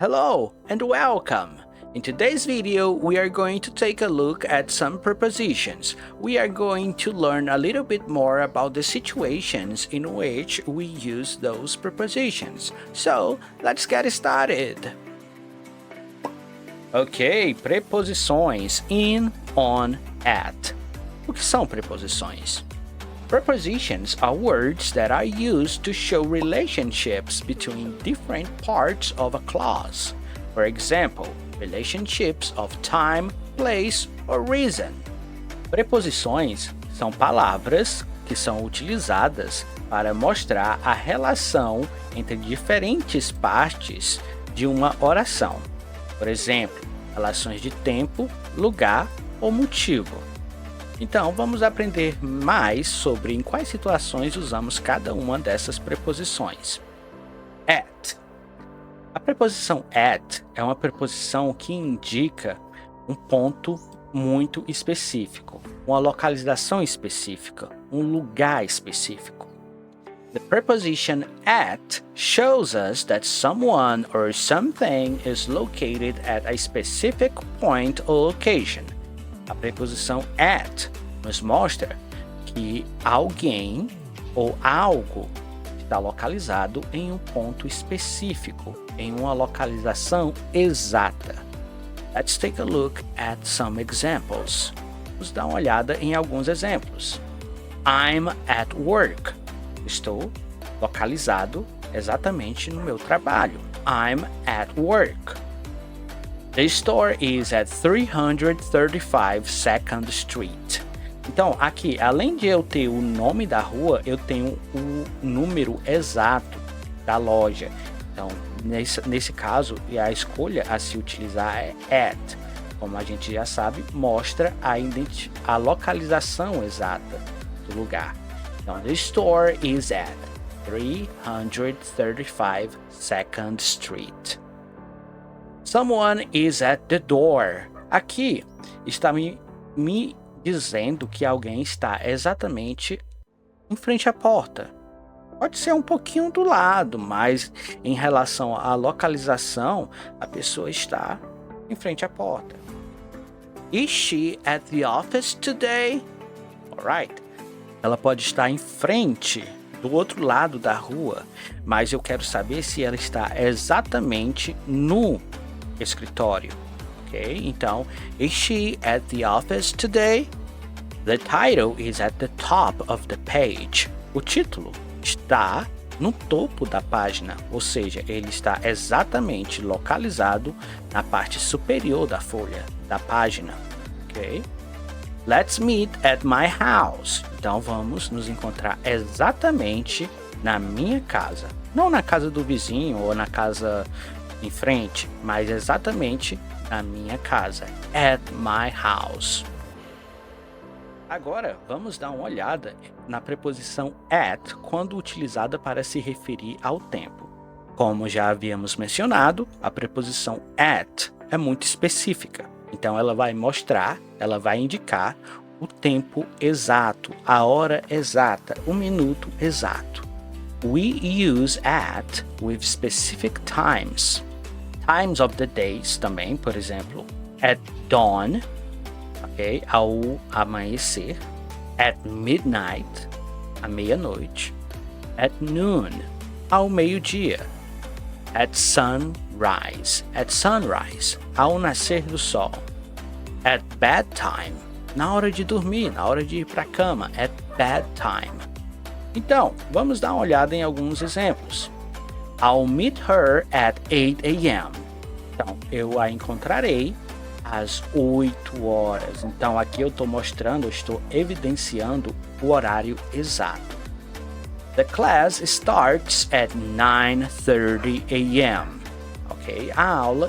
Hello and welcome! In today's video, we are going to take a look at some prepositions. We are going to learn a little bit more about the situations in which we use those prepositions. So, let's get started! Ok, preposições in, on, at. O que são preposições? Prepositions are words that are used to show relationships between different parts of a clause. For example, relationships of time, place, or reason. Preposições são palavras que são utilizadas para mostrar a relação entre diferentes partes de uma oração. Por exemplo, relações de tempo, lugar ou motivo. Então, vamos aprender mais sobre em quais situações usamos cada uma dessas preposições. At. A preposição at é uma preposição que indica um ponto muito específico, uma localização específica, um lugar específico. The preposition at shows us that someone or something is located at a specific point or location. A preposição at nos mostra que alguém ou algo está localizado em um ponto específico, em uma localização exata. Let's take a look at some examples. Vamos dar uma olhada em alguns exemplos. I'm at work. Estou localizado exatamente no meu trabalho. I'm at work. The store is at 335 2nd Street. Então, aqui, além de eu ter o nome da rua, eu tenho o número exato da loja. Então, nesse caso, a escolha a se utilizar é at. Como a gente já sabe, mostra a localização exata do lugar. Então, the store is at 335 2nd Street. Someone is at the door. Aqui está me dizendo que alguém está exatamente em frente à porta. Pode ser um pouquinho do lado, mas em relação à localização, a pessoa está em frente à porta. Is she at the office today? Alright. Ela pode estar em frente, do outro lado da rua, mas eu quero saber se ela está exatamente no escritório, ok? Então, is she at the office today? The title is at the top of the page. O título está no topo da página, ou seja, ele está exatamente localizado na parte superior da folha, da página, ok? Let's meet at my house. Então, vamos nos encontrar exatamente na minha casa, não na casa do vizinho ou na casa em frente, mas exatamente na minha casa. At my house. Agora, vamos dar uma olhada na preposição at quando utilizada para se referir ao tempo. Como já havíamos mencionado, a preposição at é muito específica. Então, ela vai indicar o tempo exato, a hora exata, o minuto exato. We use at with specific times. Times of the days também, por exemplo, at dawn, ok, ao amanhecer, at midnight, à meia-noite, at noon, ao meio-dia, at sunrise, ao nascer do sol, at bedtime, na hora de dormir, na hora de ir para a cama, at bedtime. Então, vamos dar uma olhada em alguns exemplos. I'll meet her at 8 a.m. Então, eu a encontrarei às 8 horas. Então, aqui eu estou evidenciando o horário exato. The class starts at 9:30 a.m. Ok? A aula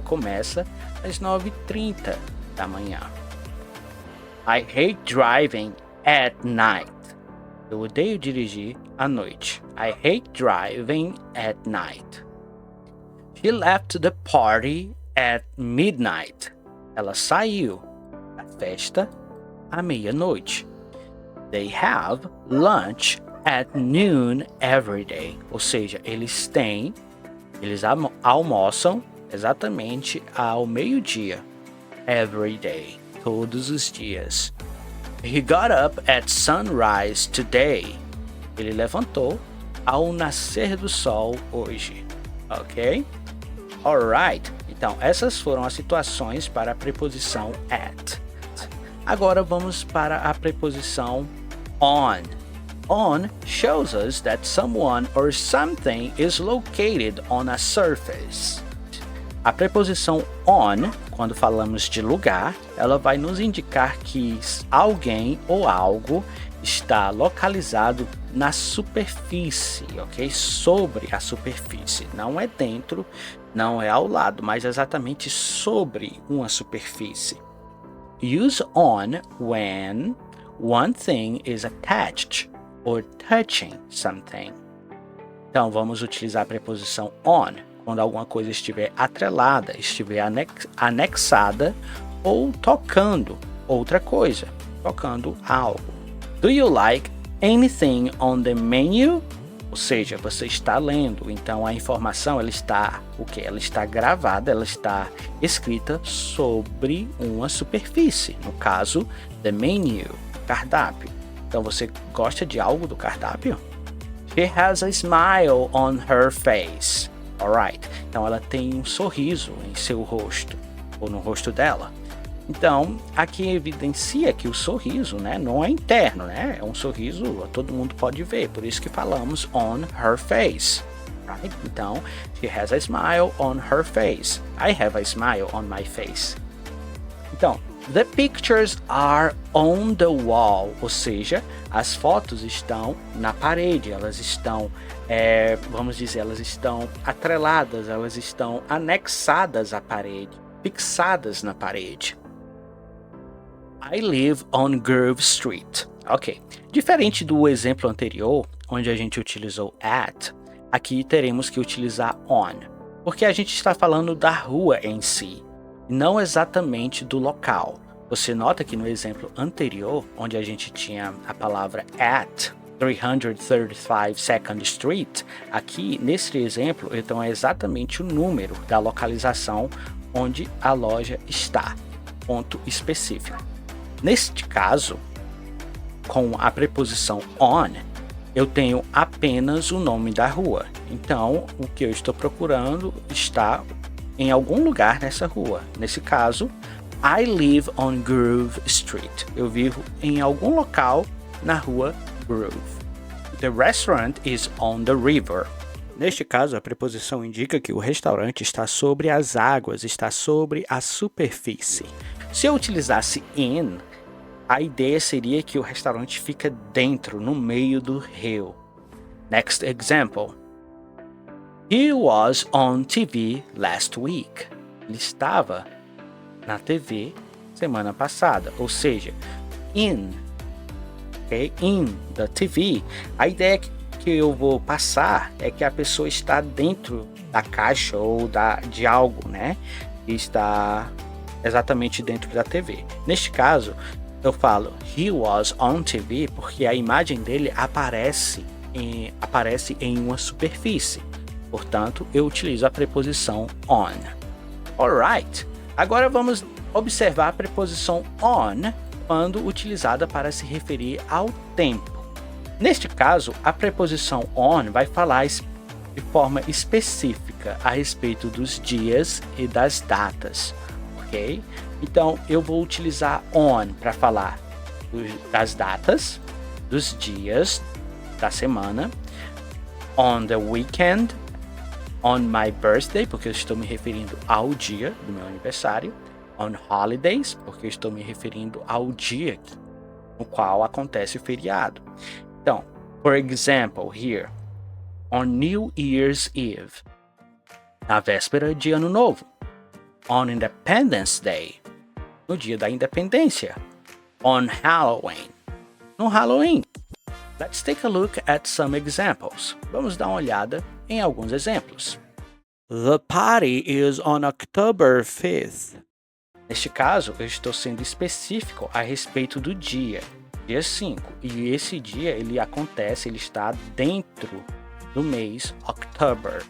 começa às 9h30 da manhã. I hate driving at night. Eu odeio dirigir à noite. I hate driving at night. She left the party at midnight. Ela saiu da festa à meia-noite. They have lunch at noon every day. Ou seja, eles têm Eles almoçam exatamente ao meio-dia. Every day. Todos os dias. He got up at sunrise today. Ele levantou ao nascer do sol hoje. Ok? Alright. Então, essas foram as situações para a preposição at. Agora vamos para a preposição on. On shows us that someone or something is located on a surface. A preposição on, quando falamos de lugar, ela vai nos indicar que alguém ou algo está localizado na superfície, ok? Sobre a superfície. Não é dentro, não é ao lado, mas exatamente sobre uma superfície. Use on when one thing is attached or touching something. Então, vamos utilizar a preposição on quando alguma coisa estiver atrelada, estiver anexada ou tocando outra coisa, tocando algo. Do you like anything on the menu? Ou seja, você está lendo, então a informação ela está Ela está gravada, ela está escrita sobre uma superfície, no caso, the menu, cardápio. Então você gosta de algo do cardápio? She has a smile on her face. Alright. Então ela tem um sorriso em seu rosto, ou no rosto dela. Então, aqui evidencia que o sorriso, né, não é interno, né? É um sorriso, todo mundo pode ver, por isso que falamos on her face. Right? Então, she has a smile on her face. I have a smile on my face. Então, the pictures are on the wall, ou seja, as fotos estão na parede, elas estão, vamos dizer, elas estão atreladas, elas estão anexadas à parede, fixadas na parede. I live on Grove Street. Ok. Diferente do exemplo anterior, onde a gente utilizou at, aqui teremos que utilizar on, porque a gente está falando da rua em si, não exatamente do local. Você nota que no exemplo anterior, onde a gente tinha a palavra at 335 2nd Street, aqui nesse exemplo, então é exatamente o número da localização onde a loja está, ponto específico. Neste caso, com a preposição on, eu tenho apenas o nome da rua. Então, o que eu estou procurando está em algum lugar nessa rua. Nesse caso, I live on Grove Street. Eu vivo em algum local na rua Grove. The restaurant is on the river. Neste caso, a preposição indica que o restaurante está sobre as águas, está sobre a superfície. Se eu utilizasse in, a ideia seria que o restaurante fica dentro, no meio do rio. Next example. He was on TV last week. Ele estava na TV semana passada, ou seja, in the TV. A ideia que eu vou passar é que a pessoa está dentro da caixa ou de algo, né? E está exatamente dentro da TV. Neste caso, eu falo he was on TV porque a imagem dele aparece em uma superfície. Portanto, eu utilizo a preposição on. Alright. Agora vamos observar a preposição on quando utilizada para se referir ao tempo. Neste caso, a preposição on vai falar de forma específica a respeito dos dias e das datas, ok? Então, eu vou utilizar on para falar das datas, dos dias da semana, on the weekend, on my birthday, porque eu estou me referindo ao dia do meu aniversário, on holidays, porque eu estou me referindo ao dia no qual acontece o feriado. Então, for example, here, on New Year's Eve, na véspera de Ano Novo, on Independence Day, no dia da independência, on Halloween, no Halloween. Let's take a look at some examples. Vamos dar uma olhada em alguns exemplos. The party is on October 5th. Neste caso, eu estou sendo específico a respeito do dia 5. E esse dia, ele está dentro do mês October.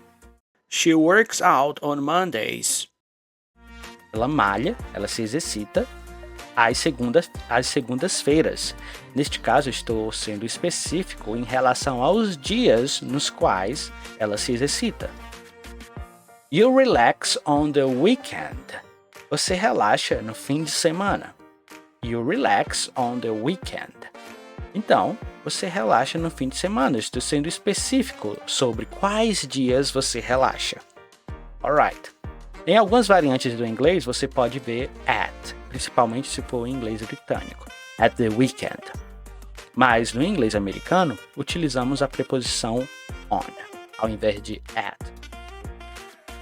She works out on Mondays. Ela malha, ela se exercita às segundas-feiras. Neste caso, estou sendo específico em relação aos dias nos quais ela se exercita. You relax on the weekend. Você relaxa no fim de semana. You relax on the weekend. Então, você relaxa no fim de semana. Estou sendo específico sobre quais dias você relaxa. Alright. Em algumas variantes do inglês, você pode ver at, principalmente se for em inglês britânico. At the weekend. Mas no inglês americano, utilizamos a preposição on, ao invés de at.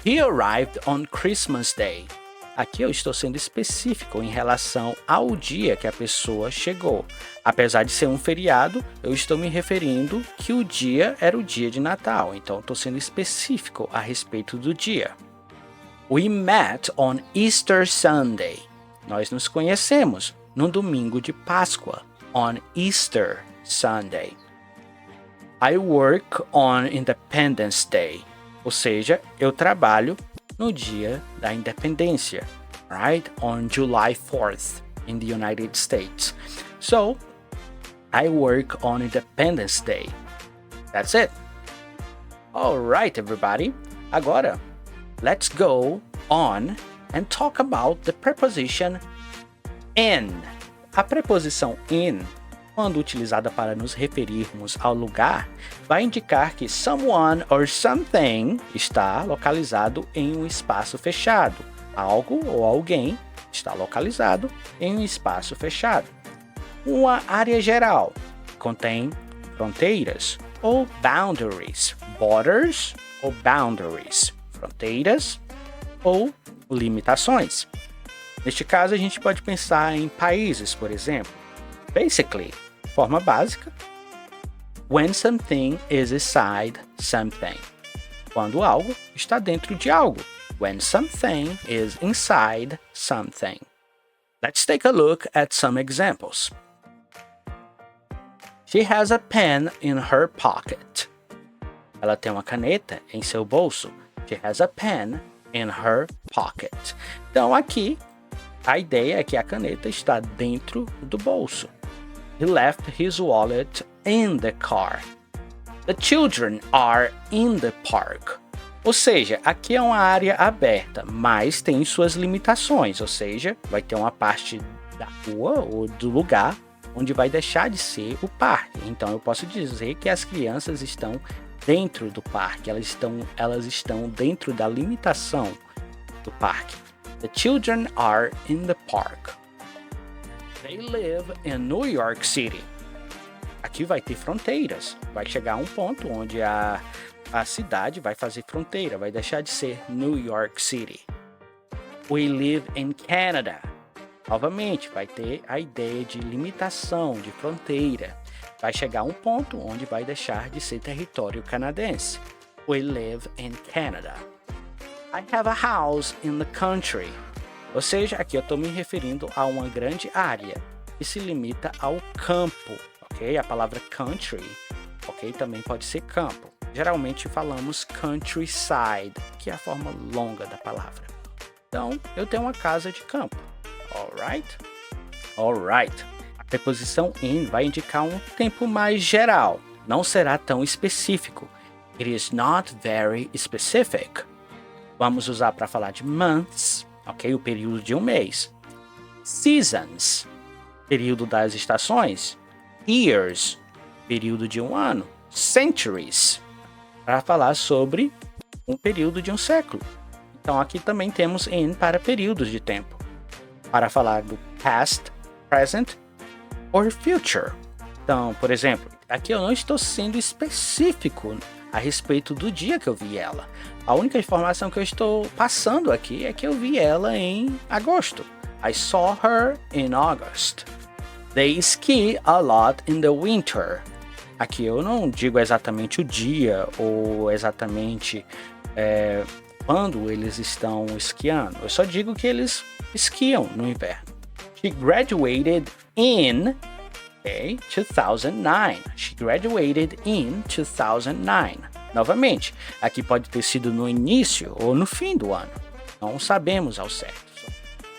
He arrived on Christmas Day. Aqui eu estou sendo específico em relação ao dia que a pessoa chegou. Apesar de ser um feriado, eu estou me referindo que o dia era o dia de Natal. Então, estou sendo específico a respeito do dia. We met on Easter Sunday. Nós nos conhecemos no domingo de Páscoa. On Easter Sunday. I work on Independence Day. Ou seja, eu trabalho no dia da independência, right? On July 4th in the United States. So, I work on Independence Day. That's it. All right, everybody. Agora, let's go on and talk about the preposition in. A preposição in, quando utilizada para nos referirmos ao lugar, vai indicar que someone or something está localizado em um espaço fechado. Algo ou alguém está localizado em um espaço fechado. Uma área geral contém fronteiras ou boundaries. Borders ou boundaries. Fronteiras ou limitações. Neste caso, a gente pode pensar em países, por exemplo. Basically, forma básica, when something is inside something. Quando algo está dentro de algo. When something is inside something. Let's take a look at some examples. She has a pen in her pocket. Ela tem uma caneta em seu bolso. She has a pen in her pocket. Então, aqui, a ideia é que a caneta está dentro do bolso. He left his wallet in the car. The children are in the park. Ou seja, aqui é uma área aberta, mas tem suas limitações. Ou seja, vai ter uma parte da rua ou do lugar onde vai deixar de ser o parque. Então, eu posso dizer que as crianças estão dentro do parque. Elas estão dentro da limitação do parque. The children are in the park. They live in New York City. Aqui vai ter fronteiras. Vai chegar a um ponto onde a cidade vai fazer fronteira. Vai deixar de ser New York City. We live in Canada. Novamente, vai ter a ideia de limitação, de fronteira. Vai chegar a um ponto onde vai deixar de ser território canadense. We live in Canada. I have a house in the country. Ou seja, aqui eu estou me referindo a uma grande área que se limita ao campo, ok? A palavra country, ok? Também pode ser campo. Geralmente falamos countryside, que é a forma longa da palavra. Então, eu tenho uma casa de campo, alright? Alright. A preposição in vai indicar um tempo mais geral, não será tão específico. It is not very specific. Vamos usar para falar de months, ok? O período de um mês. Seasons, período das estações. Years, período de um ano. Centuries, para falar sobre um período de um século. Então aqui também temos in para períodos de tempo. Para falar do past, present or future. Então, por exemplo, aqui eu não estou sendo específico a respeito do dia que eu vi ela. A única informação que eu estou passando aqui é que eu vi ela em agosto. I saw her in August. They ski a lot in the winter. Aqui eu não digo exatamente o dia ou exatamente quando eles estão esquiando. Eu só digo que eles esquiam no inverno. She graduated in 2009. She graduated in 2009. Novamente, aqui pode ter sido no início ou no fim do ano. Não sabemos ao certo.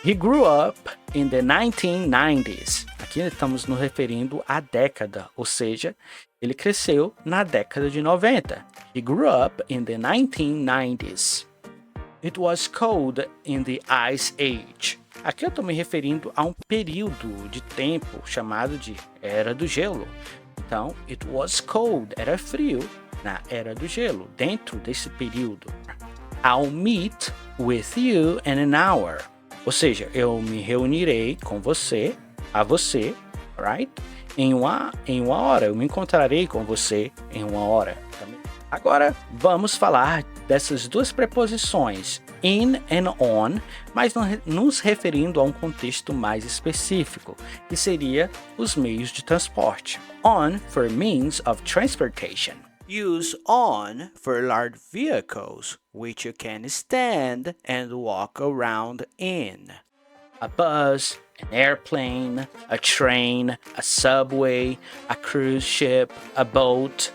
He grew up in the 1990s. Aqui estamos nos referindo à década, ou seja, ele cresceu na década de 90. He grew up in the 1990s. It was cold in the Ice Age. Aqui eu estou me referindo a um período de tempo chamado de Era do Gelo. Então, it was cold, era frio na Era do Gelo, dentro desse período. I'll meet with you in an hour. Ou seja, eu me reunirei com você, right? Em uma hora, eu me encontrarei com você em uma hora. Agora, vamos falar dessas duas preposições, in and on, mas nos referindo a um contexto mais específico, que seria os meios de transporte. On for means of transportation. Use on for large vehicles, which you can stand and walk around in. A bus, an airplane, a train, a subway, a cruise ship, a boat.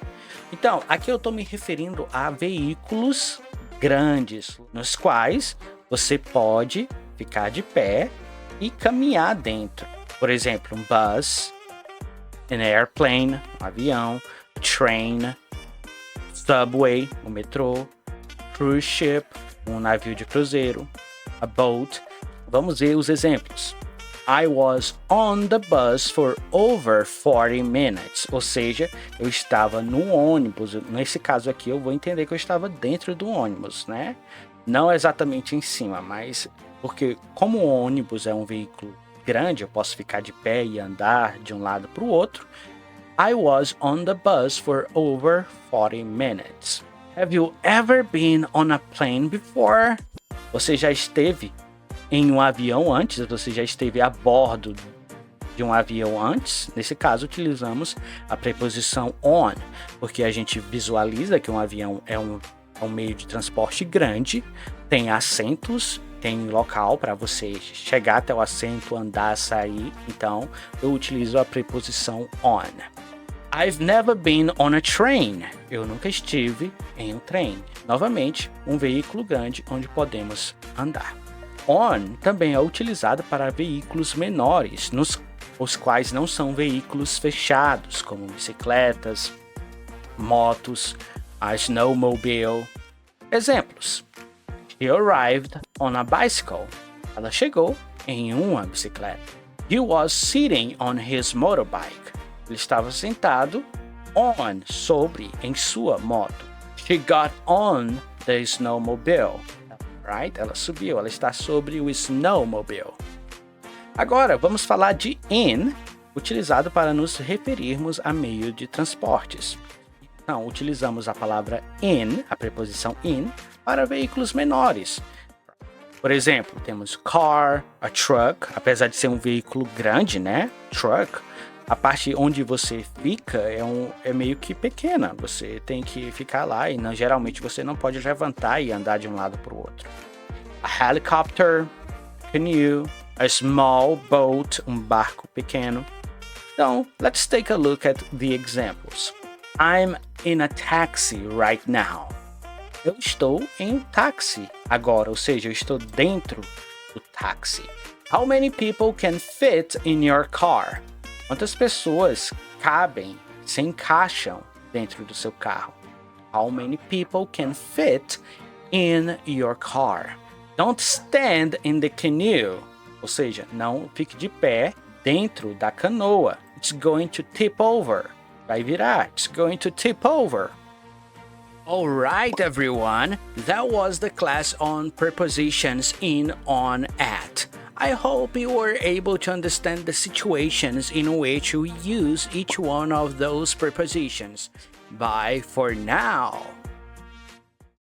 Então, aqui eu estou me referindo a veículos grandes, nos quais você pode ficar de pé e caminhar dentro. Por exemplo, um bus, an airplane, um avião, train, subway, um metrô, cruise ship, um navio de cruzeiro, a boat. Vamos ver os exemplos. I was on the bus for over 40 minutes. Ou seja, eu estava no ônibus. Nesse caso aqui, eu vou entender que eu estava dentro do ônibus, né? Não exatamente em cima, mas porque como o ônibus é um veículo grande, eu posso ficar de pé e andar de um lado para o outro. I was on the bus for over 40 minutes. Have you ever been on a plane before? Você já esteve em um avião antes? Você já esteve a bordo de um avião antes? Nesse caso, utilizamos a preposição on, porque a gente visualiza que um avião é um meio de transporte grande, tem assentos, tem local para você chegar até o assento, andar, sair. Então, eu utilizo a preposição on. I've never been on a train. Eu nunca estive em um trem. Novamente, um veículo grande onde podemos andar. On também é utilizado para veículos menores, os quais não são veículos fechados, como bicicletas, motos, a snowmobile. Exemplos. She arrived on a bicycle. Ela chegou em uma bicicleta. He was sitting on his motorbike. Ele estava sentado em sua moto. She got on the snowmobile. Right? Ela subiu, ela está sobre o snowmobile. Agora, vamos falar de in, utilizado para nos referirmos a meio de transportes. Então, utilizamos a palavra in, a preposição in, para veículos menores. Por exemplo, temos car, a truck, apesar de ser um veículo grande, né? Truck. A parte onde você fica é meio que pequena. Você tem que ficar lá e geralmente você não pode levantar e andar de um lado para o outro. A helicopter, canoe, a small boat, um barco pequeno. Então, let's take a look at the examples. I'm in a taxi right now. Eu estou em um táxi agora, ou seja, eu estou dentro do táxi. How many people can fit in your car? Quantas pessoas se encaixam dentro do seu carro? How many people can fit in your car? Don't stand in the canoe. Ou seja, não fique de pé dentro da canoa. It's going to tip over. Vai virar. It's going to tip over. Alright everyone, that was the class on prepositions in, on, at. I hope you were able to understand the situations in which we use each one of those prepositions. Bye for now.